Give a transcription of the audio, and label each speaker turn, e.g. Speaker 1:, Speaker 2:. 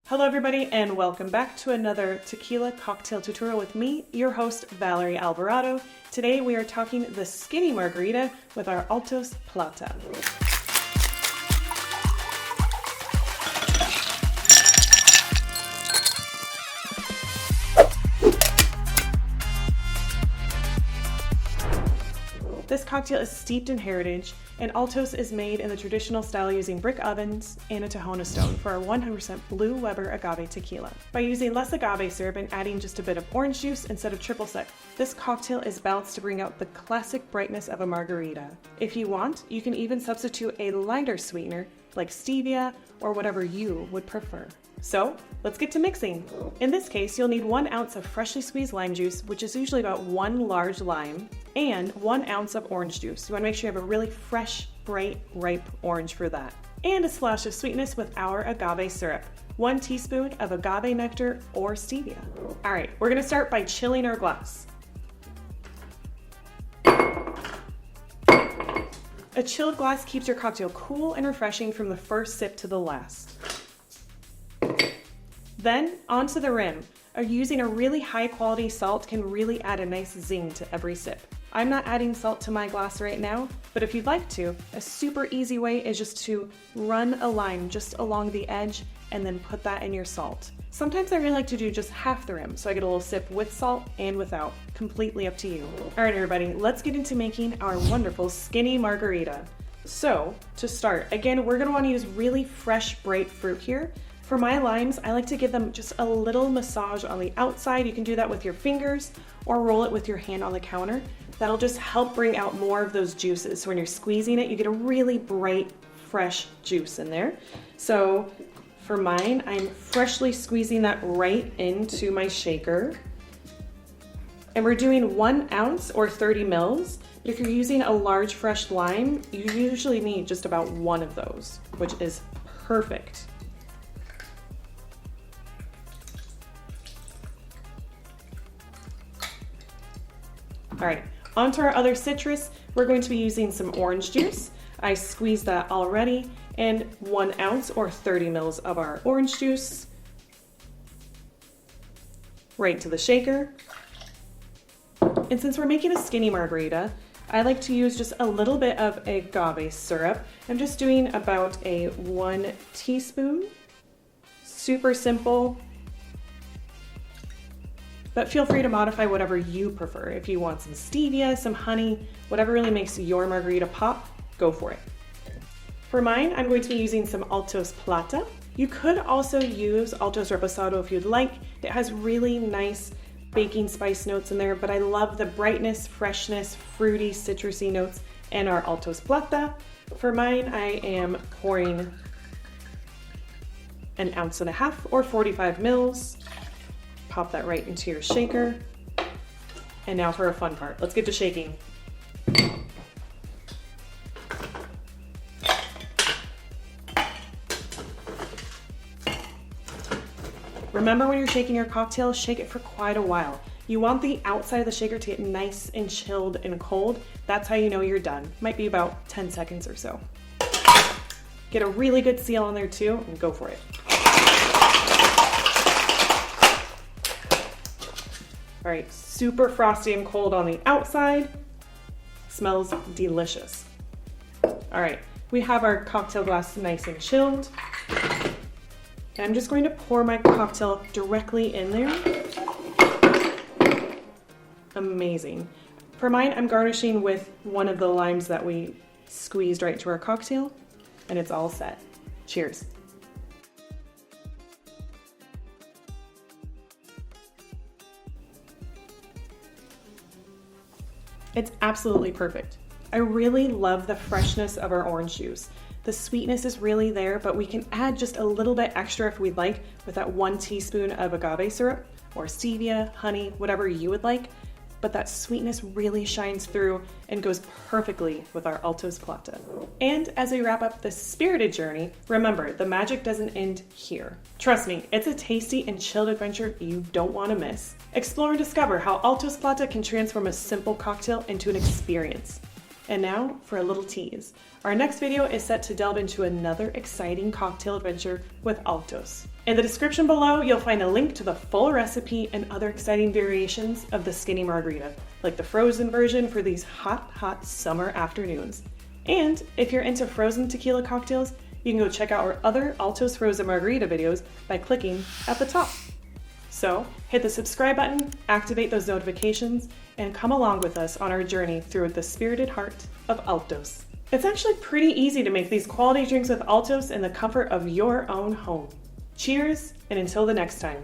Speaker 1: Hello everybody and welcome back to another tequila cocktail tutorial with me, your host Valerie Alvarado. Today we are talking the Skinny Margarita with our Altos Plata. This cocktail is steeped in heritage, and Altos is made in the traditional style using brick ovens and a Tahona stone for our 100% Blue Weber agave tequila. By using less agave syrup and adding just a bit of orange juice instead of triple sec, this cocktail is balanced to bring out the classic brightness of a margarita. If you want, you can even substitute a lighter sweetener like stevia or whatever you would prefer. So let's get to mixing. In this case, you'll need 1 ounce of freshly squeezed lime juice, which is usually about 1 large lime, and 1 ounce of orange juice. You want to make sure you have a really fresh, bright, ripe orange for that. And a splash of sweetness with our agave syrup. 1 teaspoon of agave nectar or stevia. All right, we're gonna start by chilling our glass. A chilled glass keeps your cocktail cool and refreshing from the first sip to the last. Then onto the rim. Using a really high quality salt can really add a nice zing to every sip. I'm not adding salt to my glass right now, but if you'd like to, a super easy way is just to run a line just along the edge and then put that in your salt. Sometimes I really like to do just half the rim, so I get a little sip with salt and without. Completely up to you. All right, everybody, let's get into making our wonderful Skinny Margarita. So to start, again, we're gonna wanna use really fresh, bright fruit here. For my limes, I like to give them just a little massage on the outside. You can do that with your fingers or roll it with your hand on the counter. That'll just help bring out more of those juices. So when you're squeezing it, you get a really bright, fresh juice in there. So for mine, I'm freshly squeezing that right into my shaker. And we're doing 1 ounce or 30 mils. But if you're using a large fresh lime, you usually need just about 1 of those, which is perfect. All right, onto our other citrus. We're going to be using some orange juice. I squeezed that already, and 1 ounce or 30 mils of our orange juice right to the shaker. And since we're making a skinny margarita, I like to use just a little bit of agave syrup. I'm just doing about a 1 teaspoon, super simple. But feel free to modify whatever you prefer. If you want some stevia, some honey, whatever really makes your margarita pop, go for it. For mine, I'm going to be using some Altos Plata. You could also use Altos Reposado if you'd like. It has really nice baking spice notes in there, but I love the brightness, freshness, fruity, citrusy notes in our Altos Plata. For mine, I am pouring 1.5 ounces or 45 mils. Pop that right into your shaker. And now for a fun part. Let's get to shaking. Remember when you're shaking your cocktail, shake it for quite a while. You want the outside of the shaker to get nice and chilled and cold. That's how you know you're done. Might be about 10 seconds or so. Get a really good seal on there too, and go for it. All right, super frosty and cold on the outside. Smells delicious. All right, we have our cocktail glass nice and chilled. And I'm just going to pour my cocktail directly in there. Amazing. For mine, I'm garnishing with 1 of the limes that we squeezed right to our cocktail, and it's all set. Cheers. It's absolutely perfect. I really love the freshness of our orange juice. The sweetness is really there, but we can add just a little bit extra if we'd like with that 1 teaspoon of agave syrup or stevia, honey, whatever you would like. But that sweetness really shines through and goes perfectly with our Altos Plata. And as we wrap up this spirited journey, remember, the magic doesn't end here. Trust me, it's a tasty and chilled adventure you don't want to miss. Explore and discover how Altos Plata can transform a simple cocktail into an experience. And now for a little tease. Our next video is set to delve into another exciting cocktail adventure with Altos. In the description below, you'll find a link to the full recipe and other exciting variations of the Skinny Margarita, like the frozen version for these hot summer afternoons. And if you're into frozen tequila cocktails, you can go check out our other Altos Frozen Margarita videos by clicking at the top. So hit the subscribe button, activate those notifications, and come along with us on our journey through the spirited heart of Altos. It's actually pretty easy to make these quality drinks with Altos in the comfort of your own home. Cheers, and until the next time.